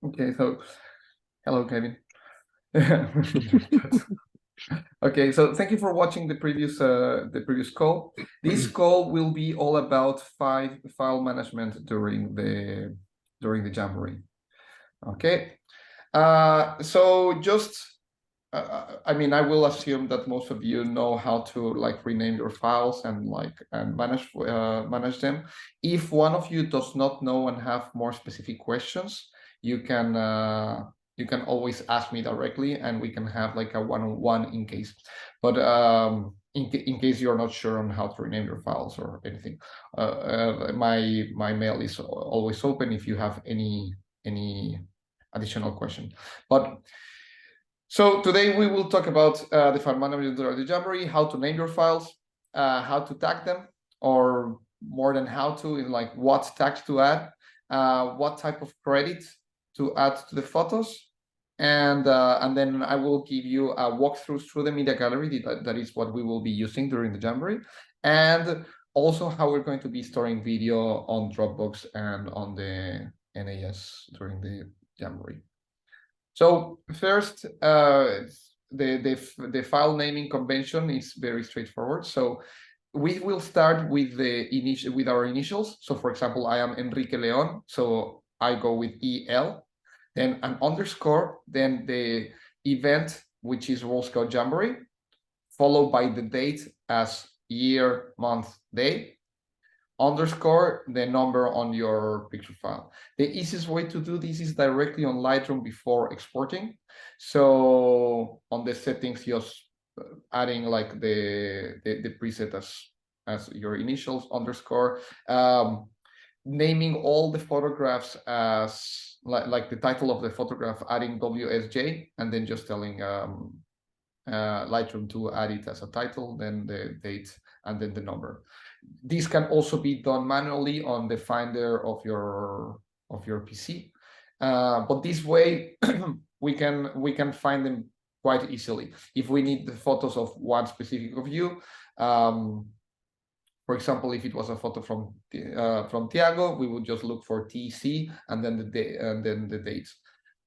Okay, so hello, Kevin. Okay, so thank you for watching the previous call. This call will be all about file management during the Jamboree. Okay, so just I mean, I will assume that most of you know how to like rename your files and manage them. If one of you does not know and have more specific questions, you can always ask me directly, and we can have like a one-on-one in case. But in case you're not sure on how to rename your files or anything, my mail is always open if you have any additional question. But so today we will talk about the file management of the Jamboree, how to name your files, how to tag them, or more than how to, like what tags to add, what type of credit to add to the photos, and then I will give you a walkthrough through the media gallery. That is what we will be using during the Jamboree, and also how we're going to be storing video on Dropbox and on the NAS during the Jamboree. So first, the file naming convention is very straightforward. So we will start with our initials. So for example, I am Enrique Leon, so I go with EL, then an underscore, then the event, which is World Scout Jamboree, followed by the date as year, month, day, underscore the number on your picture file. The easiest way to do this is directly on Lightroom before exporting. So on the settings, just adding like the preset as your initials, underscore, naming all the photographs as like the title of the photograph, adding WSJ, and then just telling Lightroom to add it as a title, then the date, and then the number. This can also be done manually on the Finder of your PC, but this way we can find them quite easily. If we need the photos of one specific of you, for example, if it was a photo from Tiago, we would just look for TC and then the dates.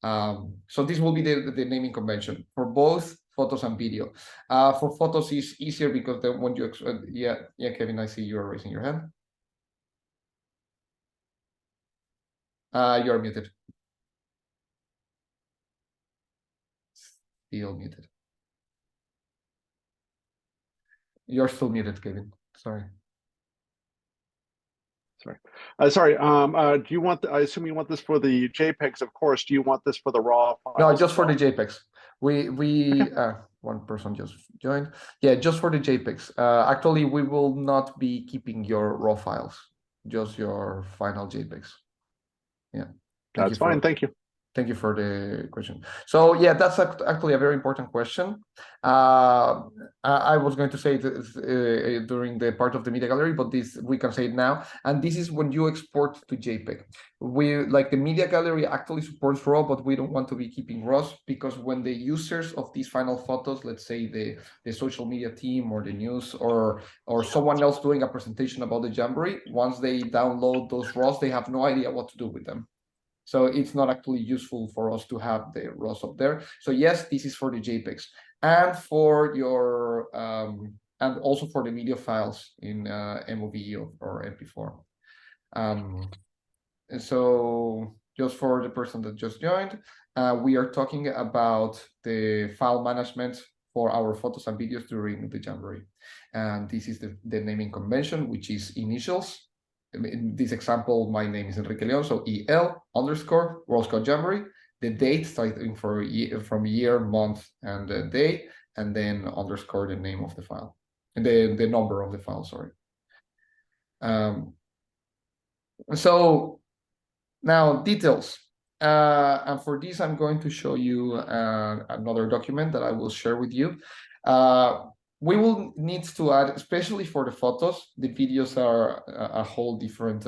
So this will be the naming convention for both photos and video. For photos is easier because then when you yeah, Kevin, I see you're raising your hand. You're muted. Still muted. You're still muted, Kevin. Sorry. Sorry. Do you want? I assume you want this for the JPEGs, of course. Do you want this for the RAW files? No, just for the JPEGs. One person just joined. Yeah, just for the JPEGs. Actually, we will not be keeping your RAW files, just your final JPEGs. Yeah. That's fine. Thank you. Thank you for the question. So yeah, that's actually a very important question. I was going to say it during the part of the media gallery, but this we can say it now. And this is when you export to JPEG. We like the media gallery actually supports RAW, but we don't want to be keeping RAWs because when the users of these final photos, let's say the social media team or the news or someone else doing a presentation about the Jamboree, once they download those RAWs, they have no idea what to do with them. So it's not actually useful for us to have the RAWs up there. So yes, this is for the JPEGs and for your and also for the video files in MOV or MP4. So just for the person that just joined, we are talking about the file management for our photos and videos during the Jamboree. And this is the naming convention, which is initials. In this example, my name is Enrique Leon, so EL underscore World Scout Jamboree, the date starting from year, month, and day, and then underscore the name of the file, the number of the file, sorry. So now details. And for this, I'm going to show you another document that I will share with you. We will need to add, especially for the photos, the videos are a whole different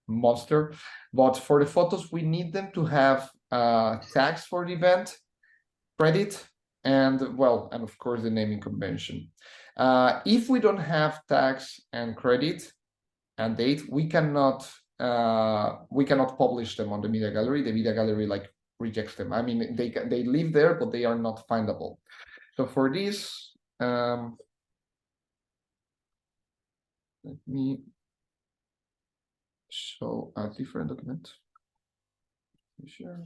monster. But for the photos, we need them to have tags for the event, credit, and well, and of course, the naming convention. If we don't have tags and credit and date, we cannot we cannot publish them on the media gallery. The media gallery like rejects them. I mean, they live there, but they are not findable. So for this, let me show a different document. Sure.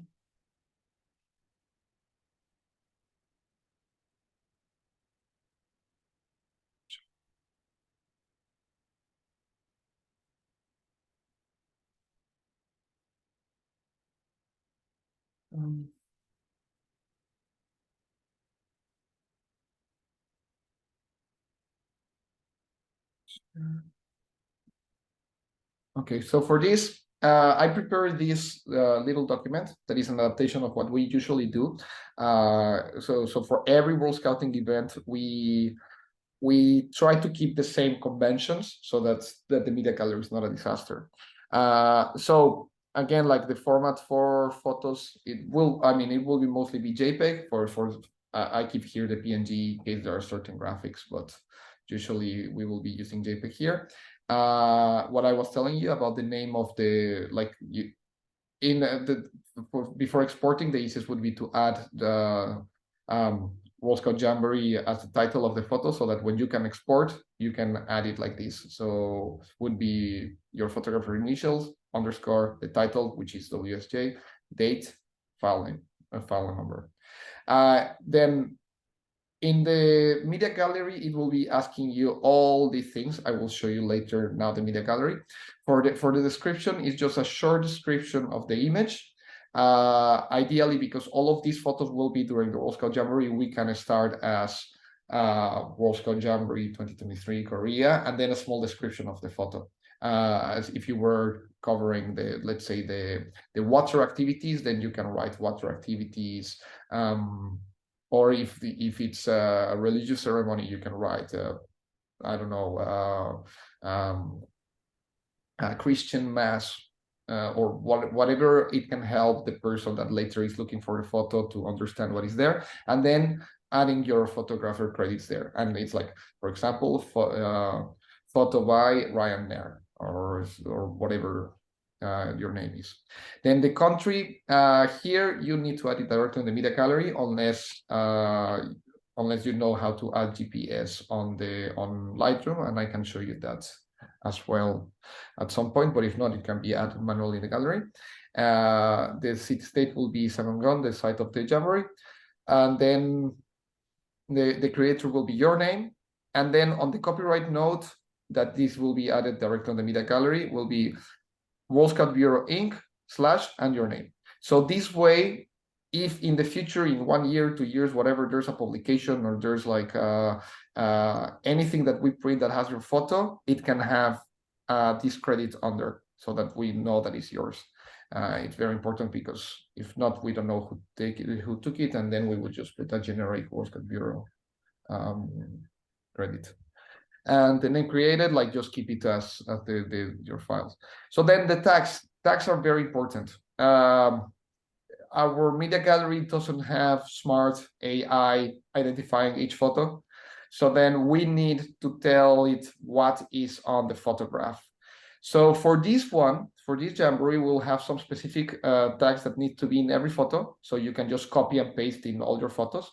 Okay, so for this, I prepared this little document that is an adaptation of what we usually do. So for every World Scouting event, we try to keep the same conventions so that the media gallery is not a disaster. So again, like the format for photos, it will be mostly be JPEG. I keep here the PNG in case there are certain graphics, but usually we will be using JPEG here. What I was telling you about the name of the before exporting, the easiest would be to add the World Scout Jamboree as the title of the photo, so that when you can export, you can add it like this. So would be your photographer initials _ the title, which is WSJ, date, file name, file number. Then in the media gallery, it will be asking you all these things. I will show you later now the media gallery. For the description, it's just a short description of the image. Ideally, because all of these photos will be during the World Scout Jamboree, we can start as World Scout Jamboree 2023 Korea, and then a small description of the photo. As if you were covering let's say the water activities, then you can write water activities. Or if it's a religious ceremony, you can write, I don't know, a Christian mass, or whatever it can help the person that later is looking for the photo to understand what is there, and then adding your photographer credits there. And it's like, for example, photo by Ryan Nair, or whatever your name is. Then the country, here you need to add it directly in the media gallery, unless you know how to add GPS on Lightroom, and I can show you that as well at some point, but if not, it can be added manually in the gallery. The city state will be Semangon, the site of the Jamboree, and then the creator will be your name, and then on the copyright note that this will be added directly on the media gallery will be World Scout Bureau Inc. / and your name. So this way, if in the future, in 1 year, 2 years, whatever, there's a publication or there's like anything that we print that has your photo, it can have this credit under, so that we know that it's yours. It's very important, because if not, we don't know who took it, and then we would just put a generic World Scout Bureau credit. And the name created, like, just keep it as your files. So then the tags are very important. Our media gallery doesn't have smart AI identifying each photo, so then we need to tell it what is on the photograph. So for this Jamboree, we'll have some specific tags that need to be in every photo, so you can just copy and paste in all your photos,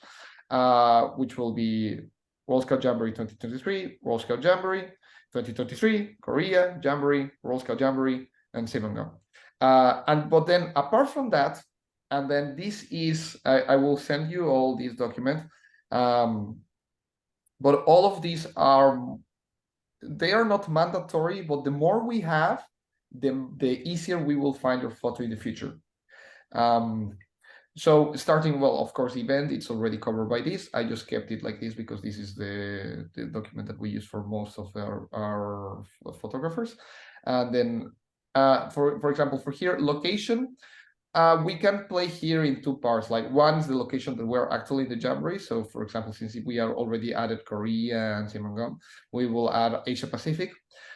which will be World Scout Jamboree 2023, World Scout Jamboree 2023, Korea Jamboree, World Scout Jamboree, and Semangon. But then apart from that, and then this is, I will send you all these documents, but all of these they are not mandatory, but the more we have, the easier we will find your photo in the future. So starting, well, of course, event, it's already covered by this. I just kept it like this because this is the document that we use for most of our photographers. And then, for example, for here, location, we can play here in two parts. Like, one is the location that we're actually in the Jamboree. So for example, since we are already added Korea and Semangon, we will add Asia Pacific.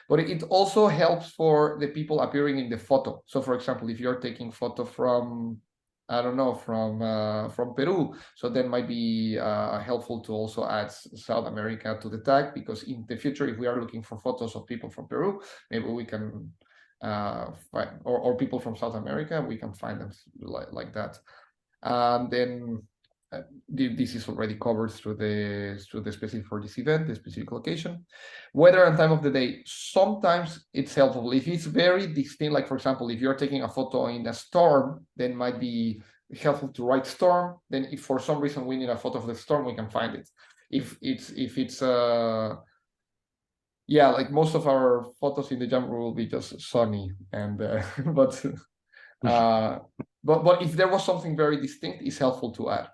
But it also helps for the people appearing in the photo. So for example, if you're taking photo from, I don't know, from Peru, so then might be helpful to also add South America to the tag, because in the future, if we are looking for photos of people from Peru, maybe we can or people from South America, we can find them like that. And then this is already covered through the specific for this event, the specific location. Weather and time of the day. Sometimes it's helpful if it's very distinct. Like for example, if you're taking a photo in a storm, then might be helpful to write storm. Then if for some reason we need a photo of the storm, we can find it. If it's yeah, like most of our photos in the Jamboree will be just sunny and but but if there was something very distinct, it's helpful to add.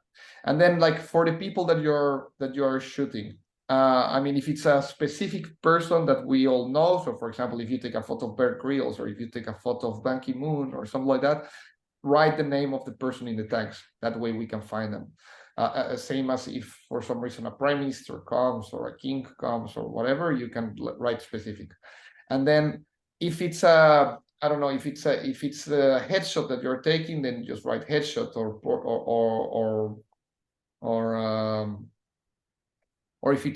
And then like for the people that you're shooting, I mean, if it's a specific person that we all know, so for example, if you take a photo of Bear Grylls or if you take a photo of Ban Ki-moon or something like that, write the name of the person in the tags. That way we can find them. Same as if for some reason a prime minister comes or a king comes or whatever, you can write specific. And then if it's a, I don't know, if it's a headshot that you're taking, then just write headshot or if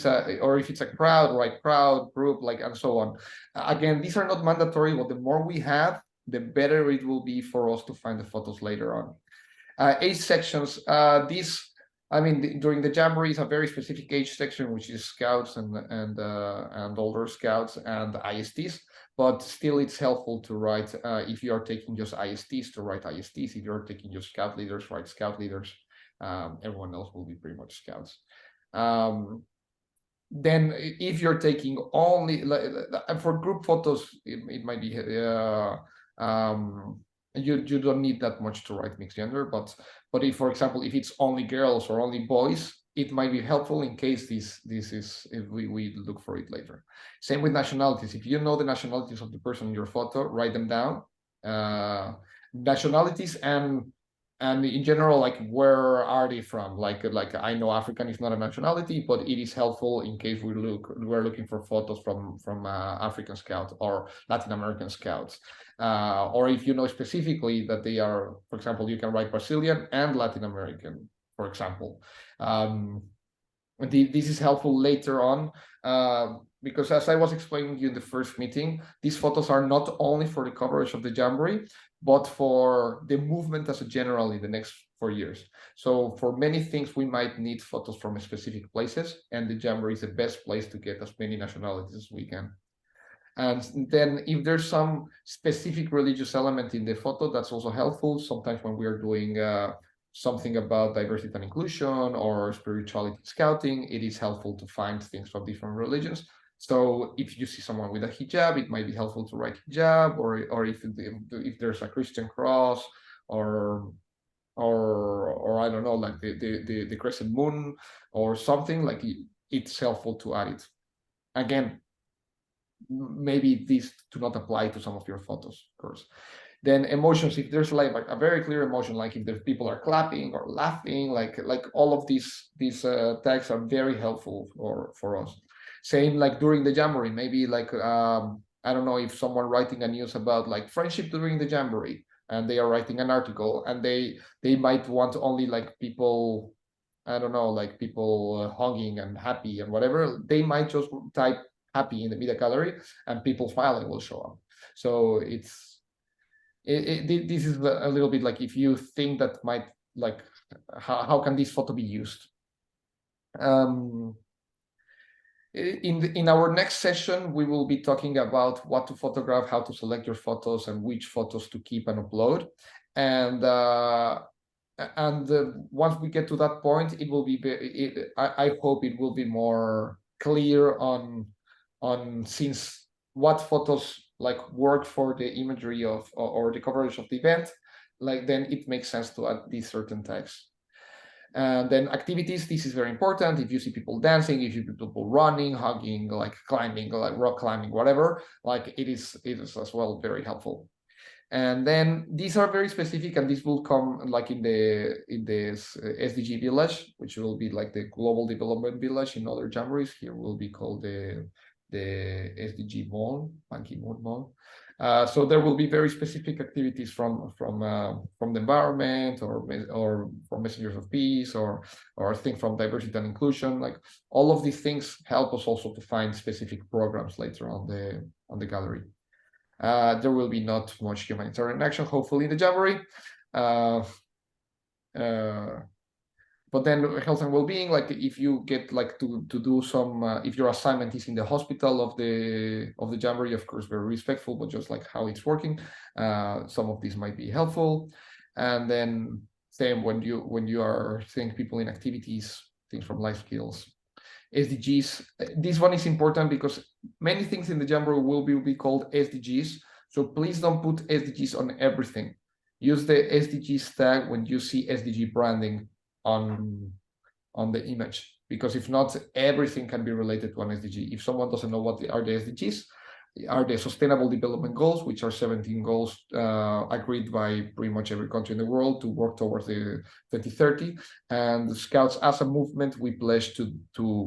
it's a crowd, write crowd, group, like, and so on. Again, these are not mandatory, but the more we have, the better it will be for us to find the photos later on. Age sections. I mean, during the Jamboree is a very specific age section, which is scouts and older scouts and ISTs. But still, it's helpful to write if you are taking just ISTs to write ISTs. If you're taking just scout leaders, write scout leaders. Everyone else will be pretty much scouts. Then, if you're taking only for group photos, it might be you don't need that much to write mixed gender, but if, for example, if it's only girls or only boys, it might be helpful in case this is, if we look for it later. Same with nationalities. If you know the nationalities of the person in your photo, write them down. Nationalities and in general, like, where are they from? Like I know African is not a nationality, but it is helpful in case we're looking for photos from African scouts or Latin American scouts. Or if you know specifically that they are, for example, you can write Brazilian and Latin American, for example. This is helpful later on, because as I was explaining to you in the first meeting, these photos are not only for the coverage of the Jamboree, but for the movement as a general in the next 4 years. So for many things, we might need photos from specific places, and the Jamboree is the best place to get as many nationalities as we can. And then if there's some specific religious element in the photo, that's also helpful. Sometimes when we are doing something about diversity and inclusion or spirituality scouting, it is helpful to find things from different religions. So if you see someone with a hijab, it might be helpful to write hijab, or if there's a Christian cross, or I don't know, like the crescent moon or something, like it's helpful to add it. Again, maybe these do not apply to some of your photos, of course. Then emotions, if there's like a very clear emotion, like if the people are clapping or laughing, like all of these tags are very helpful for us. Same like during the Jamboree, maybe like I don't know, if someone writing a news about like friendship during the Jamboree, and they are writing an article, and they might want only like people, I don't know, like people hugging and happy and whatever, they might just type happy in the media gallery, and people smiling will show up. So this is a little bit like, if you think that might, like, how can this photo be used? In our next session, we will be talking about what to photograph, how to select your photos, and which photos to keep and upload. And once we get to that point, it will be I hope it will be more clear on since what photos like work for the imagery of or the coverage of the event, like then it makes sense to add these certain tags. And then activities, this is very important. If you see people dancing, if you see people running, hugging, like climbing, like rock climbing, whatever, like it is as well very helpful. And then these are very specific, and this will come like in this SDG village, which will be like the global development village in other Jamborees. Here will be called the SDG Mall, Ban Ki-moon Mall. So there will be very specific activities from the environment, or from Messengers of Peace, or things from diversity and inclusion. Like all of these things help us also to find specific programs later on the gallery. There will be not much humanitarian action, hopefully, in the Jamboree. But then health and well-being, like if you get like to do some, if your assignment is in the hospital of the Jamboree, of course, very respectful, but just like how it's working, some of these might be helpful. And then same when you are seeing people in activities, things from life skills, SDGs. This one is important because many things in the Jamboree will be called SDGs. So please don't put SDGs on everything. Use the SDGs tag when you see SDG branding on the image, because if not, everything can be related to an SDG. If someone doesn't know what are the SDGs, are the Sustainable Development Goals, which are 17 goals agreed by pretty much every country in the world to work towards the 2030. And the Scouts, as a movement, we pledge to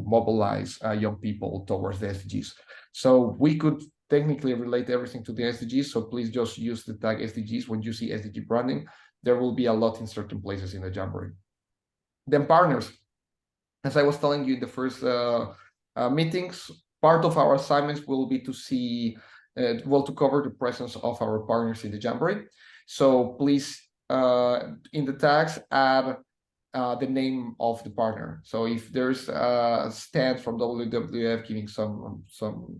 mobilize young people towards the SDGs. So we could technically relate everything to the SDGs. So please just use the tag SDGs when you see SDG branding. There will be a lot in certain places in the Jamboree. Then partners. As I was telling you in the first meetings, part of our assignments will be to see, to cover the presence of our partners in the Jamboree. So please, in the tags, add the name of the partner. So if there's a stand from WWF giving some,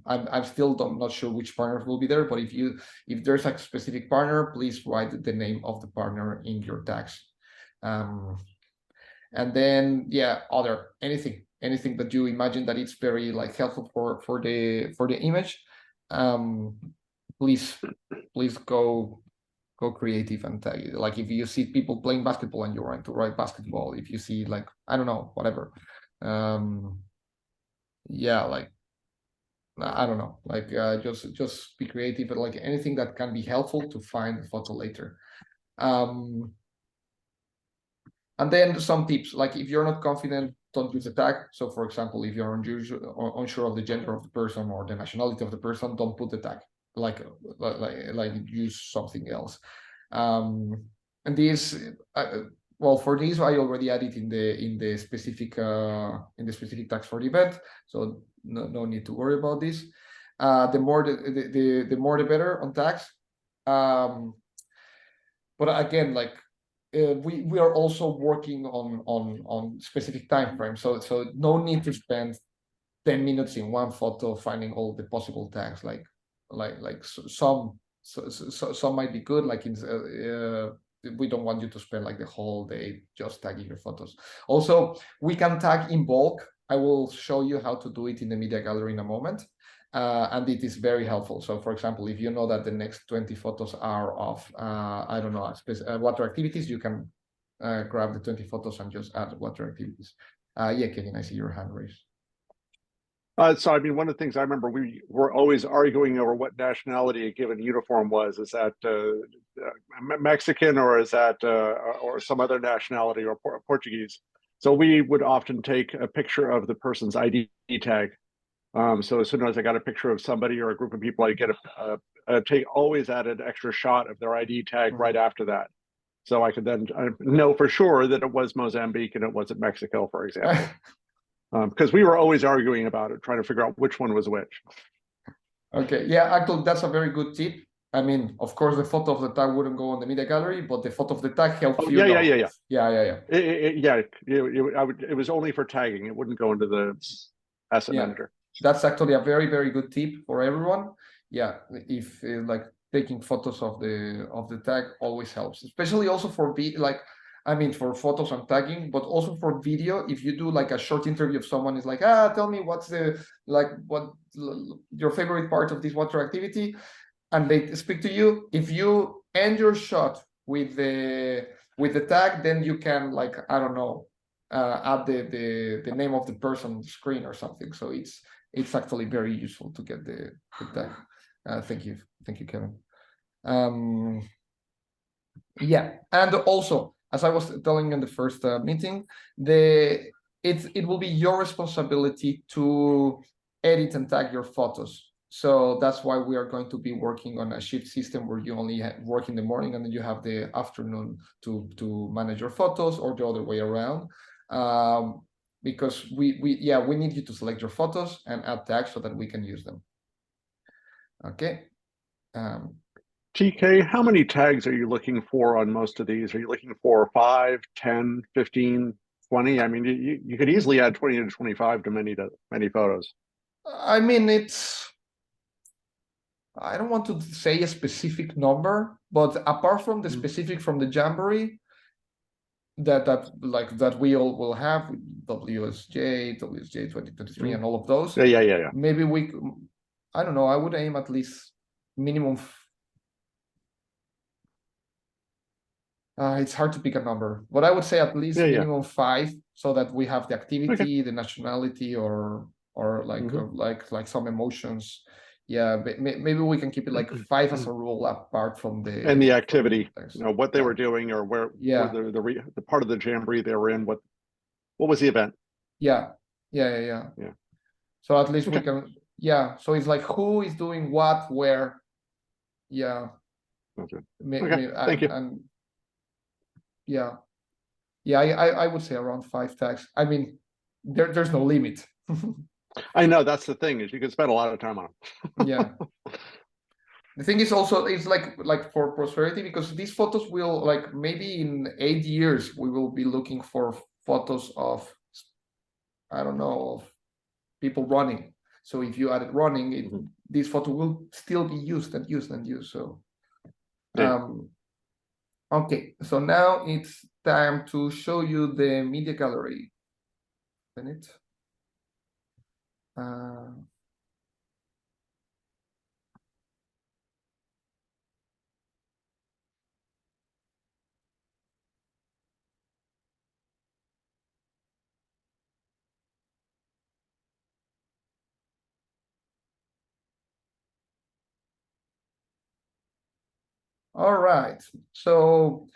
I'm still not sure which partners will be there, but if there's a specific partner, please write the name of the partner in your tags. And then anything that you imagine that it's very like helpful for the image, please go creative and tag it. Like if you see people playing basketball and you want to write basketball, if you see like, I don't know, whatever, like I don't know, like just be creative, but like anything that can be helpful to find the photo later. And then some tips, like if you're not confident, don't use the tag. So for example, if you're unsure of the gender of the person or the nationality of the person, don't put the tag, like use something else. And this, well, for this, I already added in the specific tags for the event. So no need to worry about this. The more the more the better on tags. But again, like, we are also working on specific time frames, so no need to spend 10 minutes in one photo finding all the possible tags. Like some might be good. Like we don't want you to spend like the whole day just tagging your photos. Also, we can tag in bulk. I will show you how to do it in the media gallery in a moment. And it is very helpful. So for example, if you know that the next 20 photos are of, I don't know, water activities, you can grab the 20 photos and just add water activities. Yeah, Kevin, I see your hand raised. So, I mean, one of the things I remember, we were always arguing over what nationality a given uniform was. Is that Mexican, or is that or some other nationality, or Portuguese? So we would often take a picture of the person's ID tag. So as soon as I got a picture of somebody or a group of people, I get always add an extra shot of their ID tag right after that. So I could then know for sure that it was Mozambique and it wasn't Mexico, for example. Because we were always arguing about it, trying to figure out which one was which. Okay, yeah, actually, that's a very good tip. I mean, of course, the photo of the tag wouldn't go on the media gallery, but the photo of the tag helps you. Yeah. It was only for tagging. It wouldn't go into the asset manager. That's actually a very, very good tip for everyone. Yeah, if like taking photos of the tag always helps, especially also for for photos and tagging, but also for video. If you do like a short interview of someone, is like, tell me what's what your favorite part of this water activity, and they speak to you. If you end your shot with the tag, then you can, like, I don't know, add the name of the person on the screen or something. So it's actually very useful to get the tag. Thank you, Kevin. Yeah, and also, as I was telling in the first meeting, it will be your responsibility to edit and tag your photos. So that's why we are going to be working on a shift system where you only work in the morning and then you have the afternoon to manage your photos, or the other way around. Because we need you to select your photos and add tags so that we can use them. Okay. TK, how many tags are you looking for on most of these? Are you looking for 5, 10, 15, 20? I mean, you could easily add 20 to 25 to many photos. I mean, I don't want to say a specific number, but apart from the specific from the Jamboree, that we all will have WSJ 2023 and all of those. Yeah. Maybe I don't know, I would aim at least minimum. It's hard to pick a number, but I would say at least minimum 5, so that we have the activity, the nationality, or like some emotions. Yeah, but maybe we can keep it like 5 as a rule, apart from the activity, what they were doing, or where the part of the Jamboree they were in, what was the event. Yeah. So at least we can, so it's like who is doing what, where. Thank you. And I would say around 5 tags. I mean, there's no limit. I know, that's the thing, is you can spend a lot of time on them. The thing is also, it's like for prosperity, because these photos will, like, maybe in 8 years we will be looking for photos of, I don't know, of people running. So if you added running, this photo will still be used and used and used. So okay, so now it's time to show you the media gallery. All right, so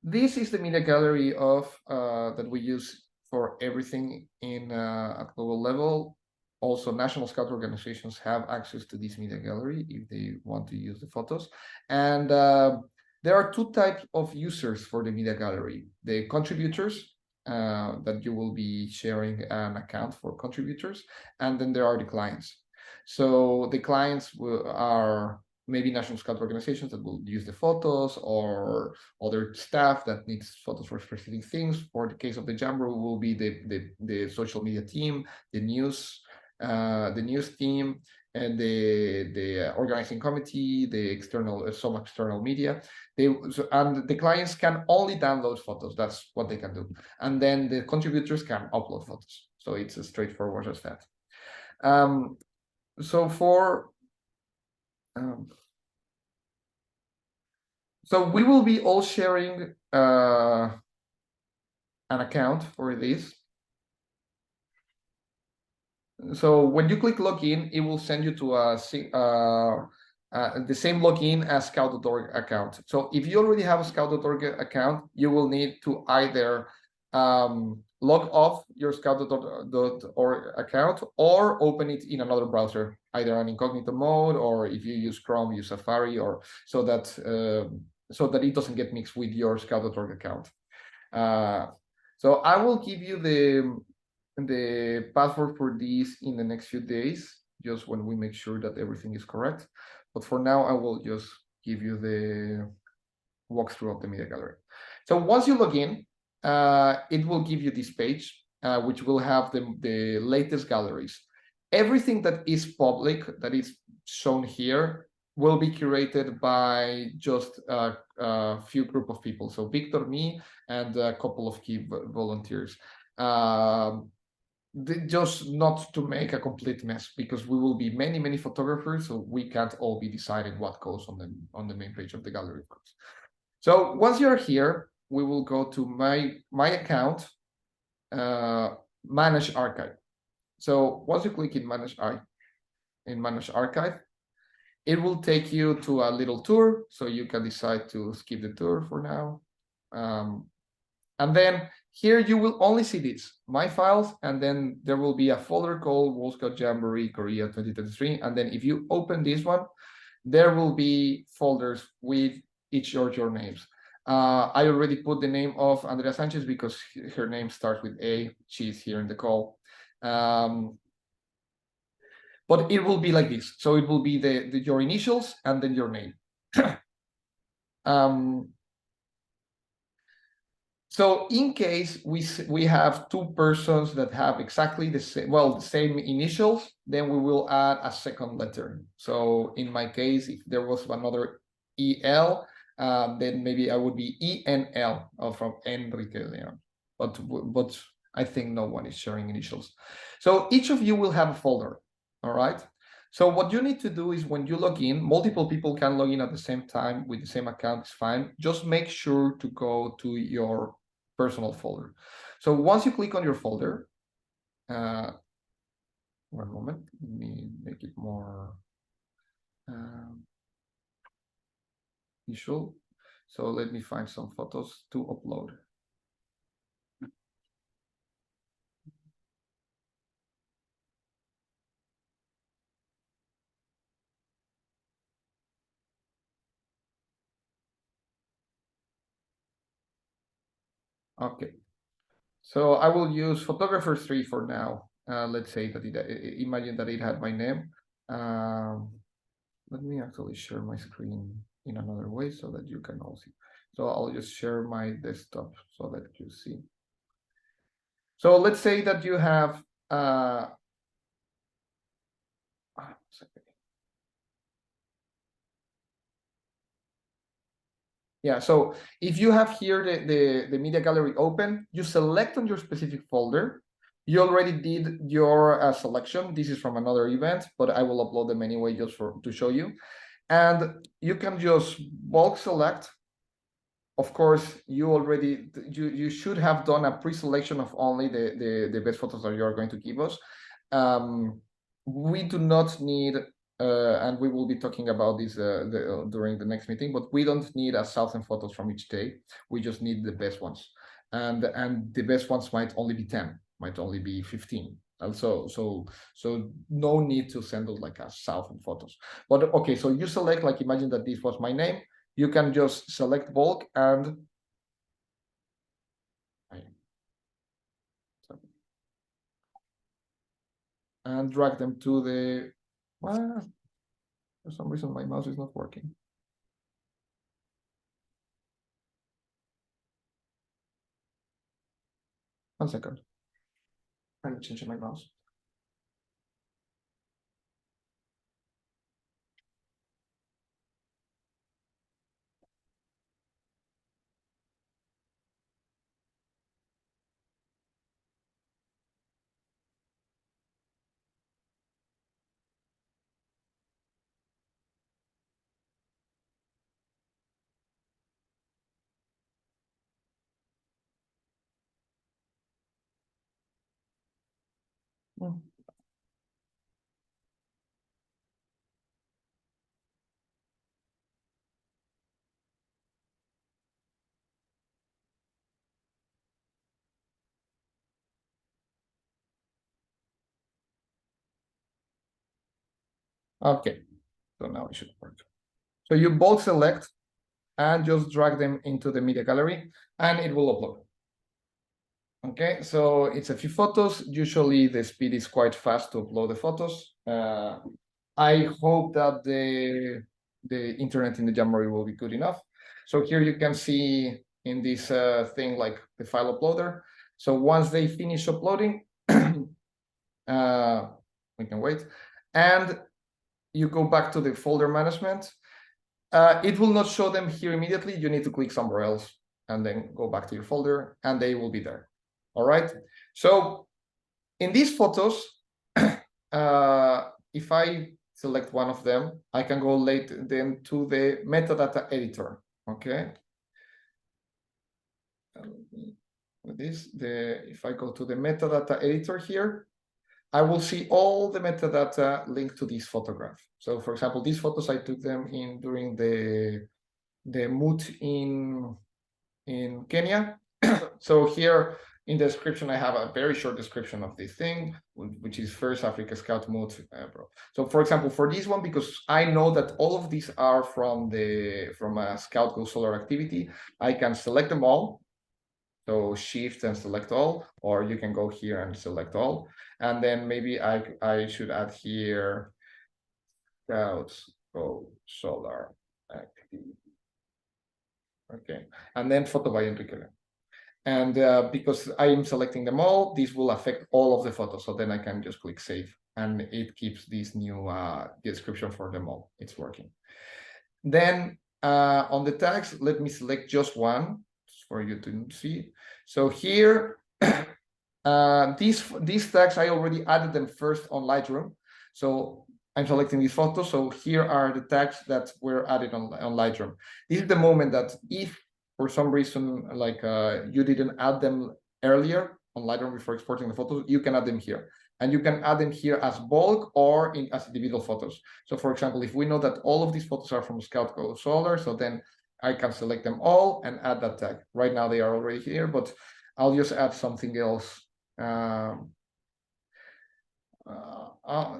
this is the media gallery of that we use for everything in at global level. Also, national scout organizations have access to this media gallery if they want to use the photos. And there are 2 types of users for the media gallery: the contributors, that you will be sharing an account for contributors, and then there are the clients. So the clients are maybe national scout organizations that will use the photos, or other staff that needs photos for specific things. For the case of the Jamboree, will be the social media team, the news team, and the organizing committee, the external some external media. And the clients can only download photos. That's what they can do, and then the contributors can upload photos. So it's as straightforward as that. So we will be all sharing an account for this. So when you click login, it will send you to the same login as scout.org account. So if you already have a scout.org account, you will need to either log off your scout.org account, or open it in another browser, either on incognito mode, or if you use Chrome, use Safari, or so that it doesn't get mixed with your scout.org account. So I will give you the password for these in the next few days, just when we make sure that everything is correct. But for now, I will just give you the walkthrough of the media gallery. So once you log in, it will give you this page, which will have the latest galleries. Everything that is public, that is shown here, will be curated by just a few group of people. So Victor, me, and a couple of key volunteers. Just not to make a complete mess, because we will be many photographers, so we can't all be deciding what goes on the main page of the gallery, of course. So once you're here, we will go to my account, manage archive. So once you click in manage archive, it will take you to a little tour, so you can decide to skip the tour for now. And then here you will only see these, my files, and then there will be a folder called World Scout Jamboree Korea 2023. And then if you open this one, there will be folders with each of your names. I already put the name of Andrea Sanchez because her name starts with A. She's here in the call. but it will be like this. So it will be your initials and then your name. So in case we have two persons that have exactly the same initials, then we will add a second letter. So in my case, if there was another EL, then maybe I would be ENL, or from Enrique Leon. But I think no one is sharing initials. So each of you will have a folder, all right? So what you need to do is when you log in, multiple people can log in at the same time with the same account, it's fine. Just make sure to go to your personal folder. So once you click on your folder, one moment, let me make it more visual. So let me find some photos to upload. Okay, so I will use photographer 3 for now. Let's say that imagine that it had my name. Let me actually share my screen in another way so that you can all see. So I'll just share my desktop so that you see. So let's say that you have yeah, so if you have here the media gallery open, you select on your specific folder. You already did your selection. This is from another event, but I will upload them anyway just to show you. And you can just bulk select. Of course, you should have done a pre-selection of only the best photos that you are going to give us. We do not need and we will be talking about this during the next meeting, but we don't need 1,000 photos from each day. We just need the best ones, and the best ones might only be 10, might only be 15. Also, so no need to send us like 1,000 photos. But okay, so you select, like, imagine that this was my name. You can just select bulk and drag them to the. For some reason, my mouse is not working. One second. I'm changing my mouse. Okay, so now it should work. So you both select and just drag them into the media gallery and it will upload. Okay, so it's a few photos. Usually the speed is quite fast to upload the photos. I hope that the internet in the Jamboree will be good enough. So here you can see in this thing like the file uploader. So once they finish uploading, we can wait, and you go back to the folder management. It will not show them here immediately. You need to click somewhere else and then go back to your folder and they will be there. All right. So in these photos, if I select one of them, I can go then to the metadata editor. Okay. With this, if I go to the metadata editor here, I will see all the metadata linked to this photograph. So for example, these photos, I took them during the moot in Kenya. So here in the description, I have a very short description of this thing, which is first Africa Scout moot. So for example, for this one, because I know that all of these are from a Scout Go Solar activity, I can select them all. So Shift and select all, or you can go here and select all. And then maybe I should add here Scouts Go Solar Activity. Okay, and then Photo by Enrique. And because I am selecting them all, this will affect all of the photos. So then I can just click save, and it keeps this new description for them all. It's working. Then on the tags, let me select just one for you to see. So here, these tags, I already added them first on Lightroom. So I'm selecting these photos. So here are the tags that were added on Lightroom. This is the moment that if for some reason, like you didn't add them earlier on Lightroom before exporting the photos, you can add them here. And you can add them here as bulk or as individual photos. So for example, if we know that all of these photos are from Scout Go Solar, so then I can select them all and add that tag. Right now they are already here, but I'll just add something else.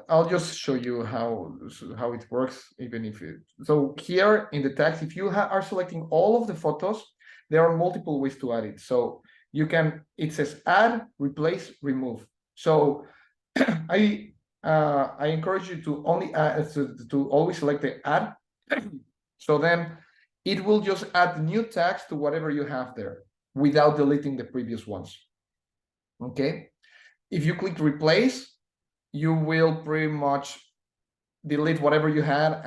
I'll just show you how it works, even if it. So here in the tags, if you are selecting all of the photos, there are multiple ways to add it. So you can, it says add, replace, remove. So I encourage you to only add, to always select the add. So then it will just add new tags to whatever you have there without deleting the previous ones. Okay. If you click replace, you will pretty much delete whatever you had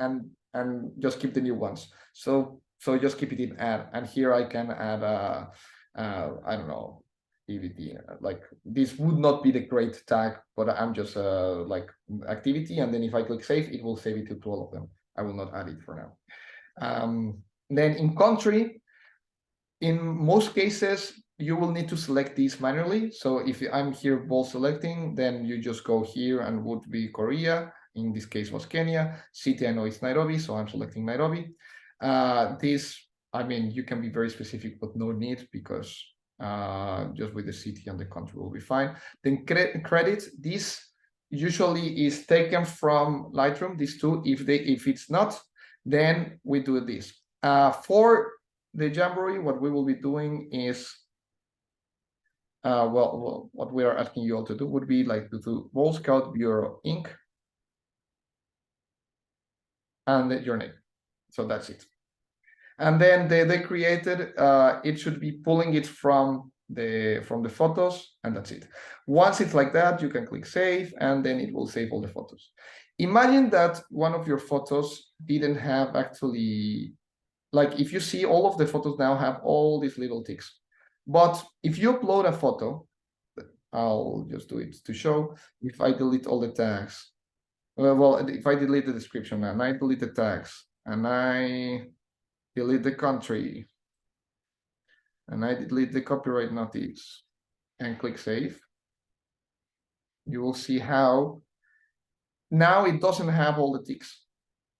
and just keep the new ones. So just keep it in add. And here I can add I don't know, activity. Like this would not be the great tag, but I'm just like activity. And then if I click save, it will save it to all of them. I will not add it for now. Then in country, in most cases, you will need to select these manually. So if I'm here both selecting, then you just go here and would be Korea. In this case was Kenya. City, I know it's Nairobi, so I'm selecting Nairobi. This, I mean, you can be very specific, but no need because just with the city and the country will be fine. Then credit, this usually is taken from Lightroom, these two. If it's not, then we do this. For the Jamboree, what we will be doing is, well, what we are asking you all to do would be like to do World Scout Bureau Inc. and your name. So that's it. And then they created, it should be pulling it from the photos, and that's it. Once it's like that, you can click save, and then it will save all the photos. Imagine that one of your photos didn't have actually, like if you see all of the photos now have all these little ticks. But if you upload a photo, I'll just do it to show. If I delete all the tags, well, if I delete the description and I delete the tags and I delete the country and I delete the copyright notice and click save, you will see how now it doesn't have all the ticks.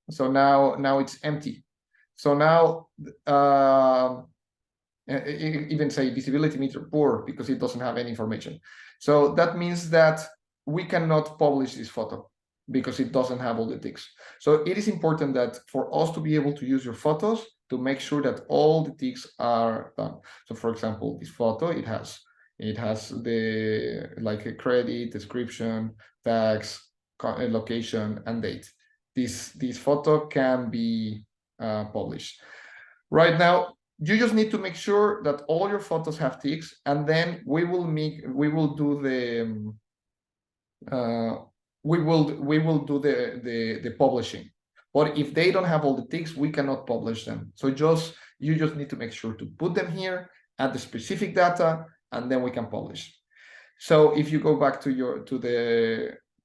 So now it's empty. So now even say visibility meter poor because it doesn't have any information. So that means that we cannot publish this photo because it doesn't have all the ticks. So it is important that for us to be able to use your photos to make sure that all the ticks are done. So for example, this photo, it has the like a credit, description, tags, location, and date. This photo can be published. Right now, you just need to make sure that all your photos have ticks, and then we will do the the publishing. But if they don't have all the ticks, we cannot publish them. So you just need to make sure to put them here, add the specific data, and then we can publish. So if you go back to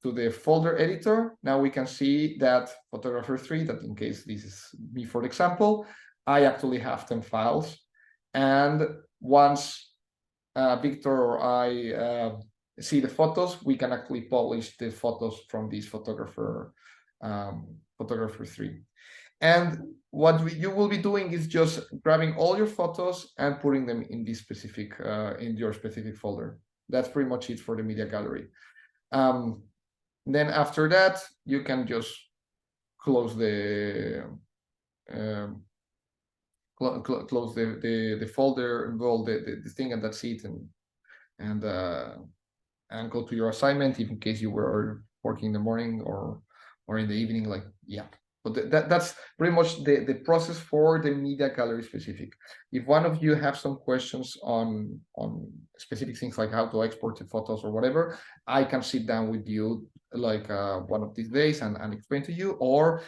the folder editor, now we can see that photographer 3, that in case this is me for example, I actually have 10 files. And once Victor or I see the photos, we can actually publish the photos from this photographer 3. And what you will be doing is just grabbing all your photos and putting them in this specific in your specific folder. That's pretty much it for the media gallery. Then after that, you can just close the close the folder, roll the thing, and that's it, and go to your assignment if in case you were working in the morning or in the evening. Like, yeah. But that's pretty much the process for the media gallery specific. If one of you have some questions on specific things like how to export the photos or whatever, I can sit down with you like one of these days and explain to you, or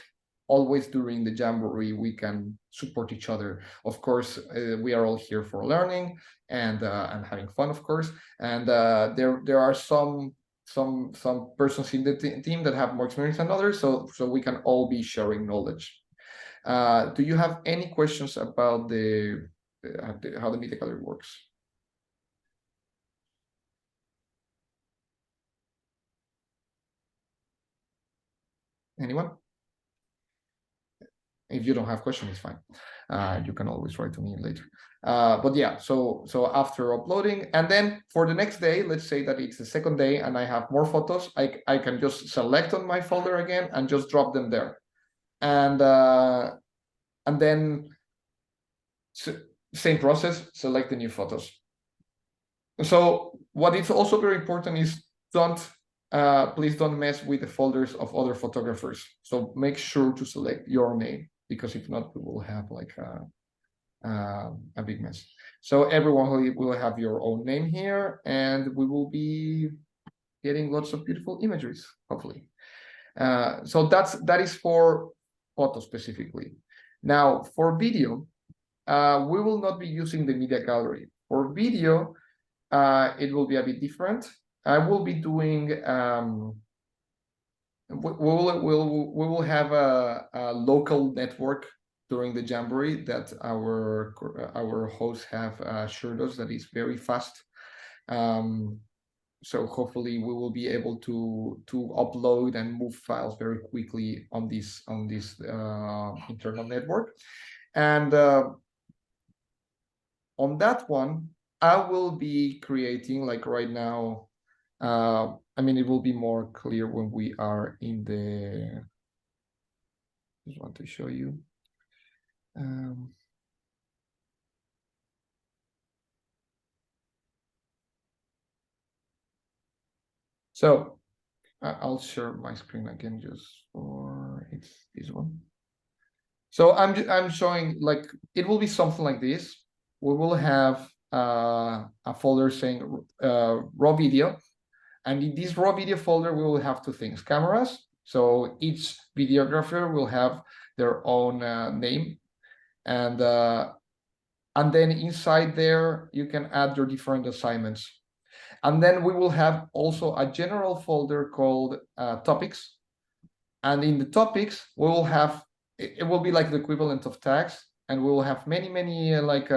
always during the Jamboree we can support each other. Of course, we are all here for learning and having fun, of course. And there are some persons in the team that have more experience than others, so we can all be sharing knowledge. Do you have any questions about how the media gallery works? Anyone? If you don't have questions, it's fine. You can always write to me later. But yeah, so after uploading, and then for the next day, let's say that it's the second day and I have more photos, I can just select on my folder again and just drop them there. And then same process, select the new photos. So what is also very important is please don't mess with the folders of other photographers. So make sure to select your name, because if not, we will have like a big mess. So everyone will have your own name here, and we will be getting lots of beautiful imageries, hopefully. So that is for photo specifically. Now for video, we will not be using the media gallery. For video, it will be a bit different. I will be doing we will have a local network during the Jamboree that our hosts have assured us that is very fast. So hopefully we will be able to upload and move files very quickly on this internal network. And on that one, I will be creating, like right now, I mean, it will be more clear when we are in the, just want to show you. So I'll share my screen again just for it's this one. So I'm showing, like, it will be something like this. We will have a folder saying raw video. And in this raw video folder, we will have two things: cameras. So each videographer will have their own name. And then inside there, you can add your different assignments. And then we will have also a general folder called topics. And in the topics, we will have, it will be like the equivalent of tags. And we will have many like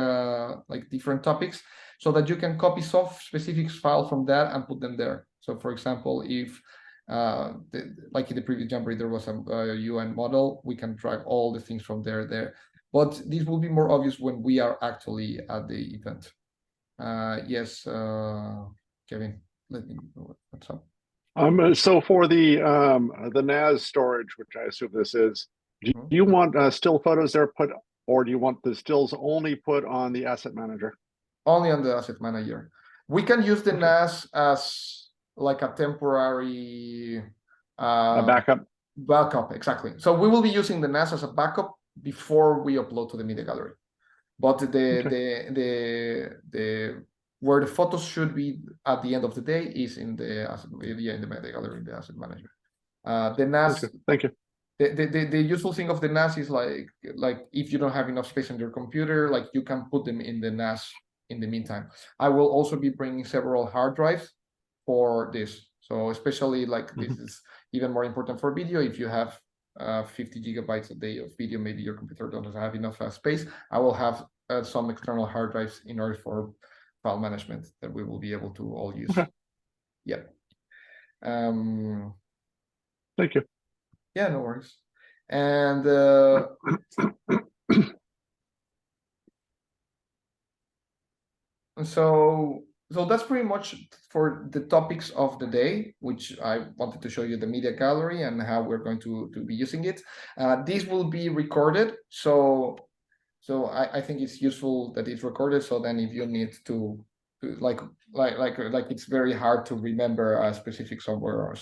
different topics, so that you can copy some specific file from that and put them there. So for example, if like in the previous Jamboree, there was a UN model, we can drag all the things from there. But this will be more obvious when we are actually at the event. Yes, Kevin, let me know what's up. So for the NAS storage, which I assume this is, do you want still photos there put, or do you want the stills only put on the asset manager? Only on the asset manager. We can use the NAS as like a temporary A backup. Backup, exactly. So we will be using the NAS as a backup before we upload to the media gallery. But the where the photos should be at the end of the day is in the media gallery, in the asset manager. The NAS. Thank you. The useful thing of the NAS is like if you don't have enough space on your computer, like you can put them in the NAS in the meantime. I will also be bringing several hard drives for this. So especially like this is even more important for video. If you have 50 gigabytes a day of video, maybe your computer doesn't have enough space. I will have some external hard drives in order for file management that we will be able to all use. Okay. Yeah. Thank you. Yeah, no worries. And so that's pretty much for the topics of the day, which I wanted to show you the media gallery and how we're going to be using it. This will be recorded. So So I think it's useful that it's recorded. So then if you need to like it's very hard to remember a specific software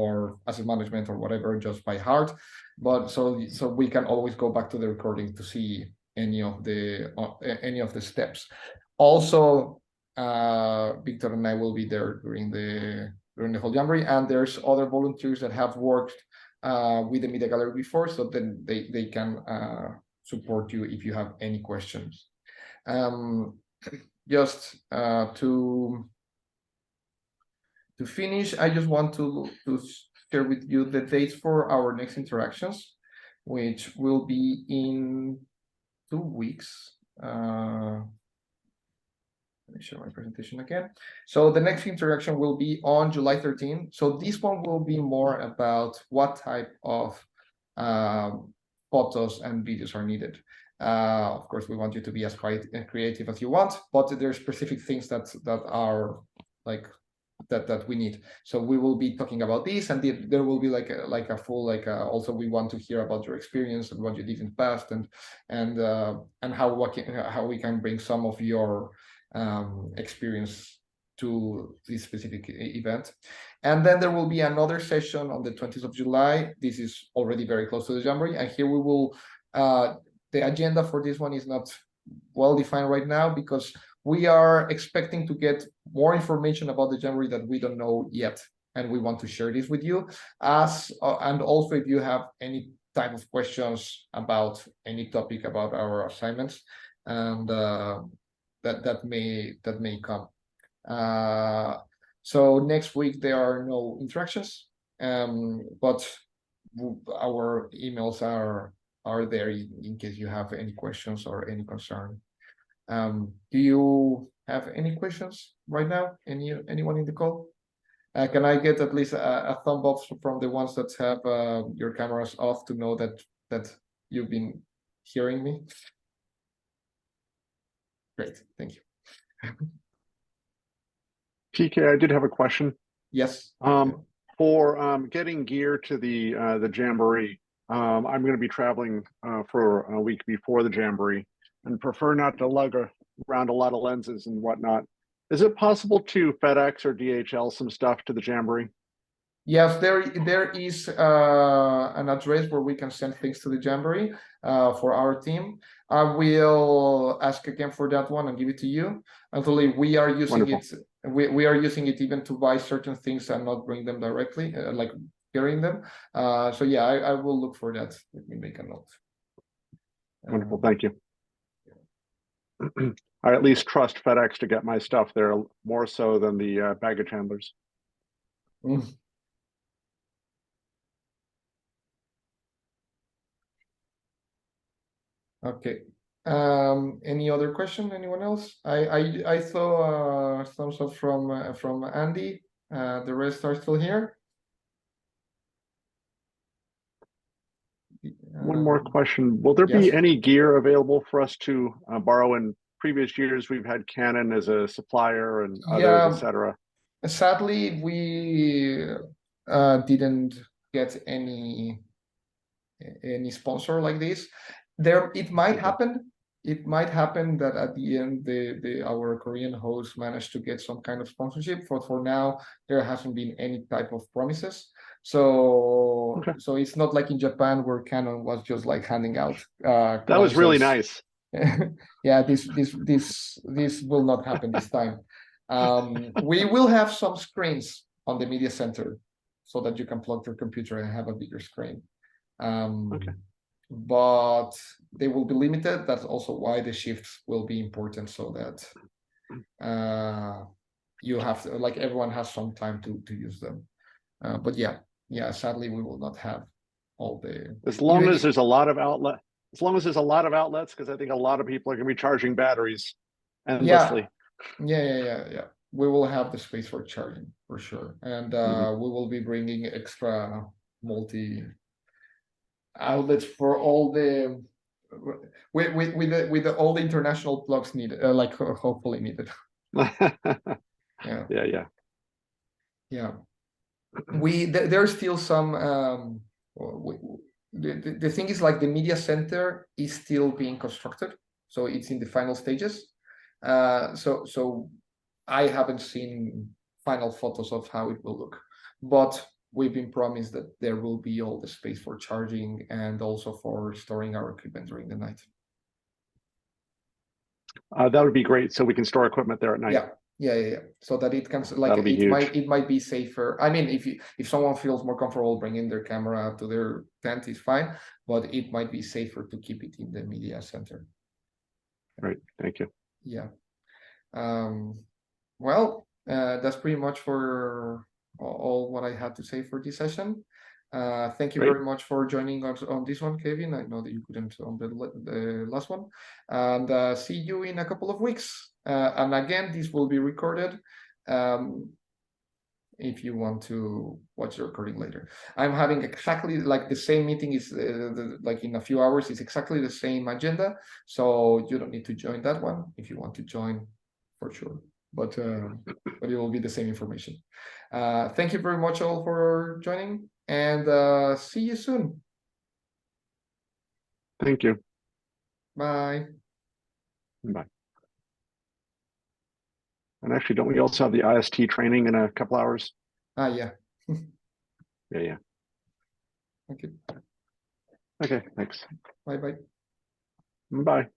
or asset management or whatever just by heart. But so we can always go back to the recording to see any of the steps. Also, Victor and I will be there during the whole Jamboree, and there's other volunteers that have worked with the Media Gallery before, so then they can support you if you have any questions. Just to finish, I just want to share with you the dates for our next interactions, which will be in 2 weeks. Let me show my presentation again. So the next interaction will be on July 13. So this one will be more about what type of photos and videos are needed. Of course, we want you to be as creative as you want, but there are specific things that are like that we need. So we will be talking about this, and there will be like a full also we want to hear about your experience and what you did in the past, and how we can bring some of your experience to this specific event. And then there will be another session on the 20th of July. This is already very close to the Jamboree, and here we will the agenda for this one is not well defined right now because we are expecting to get more information about the Jamboree that we don't know yet, and we want to share this with you. And also, if you have any type of questions about any topic about our assignments, and that may come. So next week there are no interactions, but our emails are there in case you have any questions or any concern. Do you have any questions right now? Anyone in the call? Can I get at least a thumb up from the ones that have your cameras off to know that you've been hearing me? Great, thank you. PK, I did have a question. Yes. For getting gear to the Jamboree, I'm going to be traveling for a week before the Jamboree and prefer not to lug around a lot of lenses and whatnot. Is it possible to FedEx or DHL some stuff to the Jamboree? Yes, there is an address where we can send things to the Jamboree for our team. I will ask again for that one and give it to you. Actually, we are using Wonderful. it. We are using it even to buy certain things and not bring them directly, like carrying them. So yeah, I will look for that. Let me make a note. Wonderful, thank you. I at least trust FedEx to get my stuff there more so than the baggage handlers. Okay. Any other question? Anyone else? I saw thumbs up from Andy. The rest are still here. One more question. Will there yes. be any gear available for us to borrow? In previous years, we've had Canon as a supplier and others, etc. Sadly, we didn't get any sponsor like this. It might happen. It might happen that at the end, our Korean host managed to get some kind of sponsorship. For now, there hasn't been any type of promises. So so it's not like in Japan where Canon was just like handing out. That was really nice. Yeah, this will not happen this time. We will have some screens on the media center so that you can plug your computer and have a bigger screen. But they will be limited. That's also why the shifts will be important, so that you have to, like, everyone has some time to use them. But yeah, sadly we will not have all the. As long as there's a lot of outlets, because I think a lot of people are going to be charging batteries endlessly. Yeah. We will have the space for charging for sure, and we will be bringing extra multi outlets for all the with all the international plugs needed, like hopefully needed. Yeah. There's still some the thing is, like, the media center is still being constructed, so it's in the final stages. So I haven't seen final photos of how it will look, but we've been promised that there will be all the space for charging and also for storing our equipment during the night. That would be great, so we can store equipment there at night. Yeah. So that it can, like, That'll be huge. it might be safer. I mean, if someone feels more comfortable bringing their camera to their tent, is fine, but it might be safer to keep it in the media center. Right. Thank you. Yeah. Well, that's pretty much for all what I had to say for this session. Thank you Great. very much for joining us on this one, Kevin. I know that you couldn't on the last one. And see you in a couple of weeks. And again, this will be recorded if you want to watch the recording later. I'm having exactly like the same meeting, is like in a few hours. It's exactly the same agenda, so you don't need to join that one if you want to join, for sure. But it will be the same information. Thank you very much all for joining, and see you soon. Thank you. Bye. Bye. And actually, don't we also have the IST training in a couple hours? Yeah. Yeah. Okay. Okay, thanks. Bye. Bye.